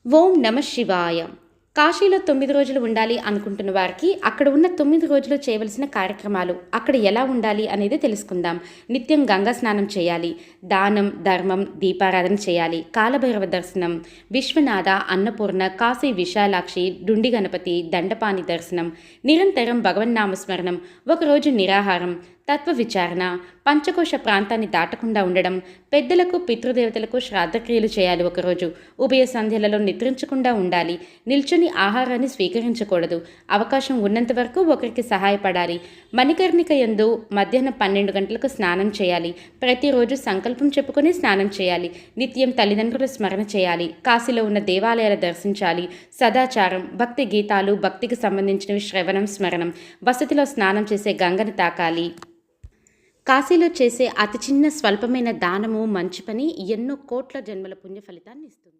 ఓం నమ శివాయ. కాశీలో 9 రోజులు ఉండాలి అనుకుంటున్న వారికి అక్కడ ఉన్న 9 రోజులు చేయవలసిన కార్యక్రమాలు, అక్కడ ఎలా ఉండాలి అనేది తెలుసుకుందాం. నిత్యం గంగా స్నానం చేయాలి. దానం, ధర్మం, దీపారాధన చేయాలి. కాలభైరవ దర్శనం, విశ్వనాథ, అన్నపూర్ణ, కాశీ విశాలాక్షి, డుండి గణపతి, దండపాణి దర్శనం, నిరంతరం భగవన్నామస్మరణం, ఒకరోజు నిరాహారం, తత్వ విచారణ, పంచకోశ ప్రాంతాన్ని దాటకుండా ఉండడం, పెద్దలకు పితృదేవతలకు శ్రాద్ధక్రియలు చేయాలి. ఒకరోజు ఉభయ సంధ్యలలో నిద్రించకుండా ఉండాలి. నిల్చుని ఆహారాన్ని స్వీకరించకూడదు. అవకాశం ఉన్నంత వరకు ఒకరికి సహాయపడాలి. మణికర్ణిక యందు మధ్యాహ్నం 12 గంటలకు స్నానం చేయాలి. ప్రతిరోజు సంకల్పం చెప్పుకొని స్నానం చేయాలి. నిత్యం తల్లిదండ్రుల స్మరణ చేయాలి. కాశీలో ఉన్న దేవాలయాలు దర్శించాలి. సదాచారం, భక్తి గీతాలు, భక్తికి సంబంధించినవి శ్రవణం, స్మరణం. వసతిలో స్నానం చేసే గంగను తాకాలి. కాశీలో చేసే అతి చిన్న స్వల్పమైన దానము, మంచి పని ఎన్నో కోట్ల జన్మల పుణ్య ఫలితాన్ని ఇస్తుంది.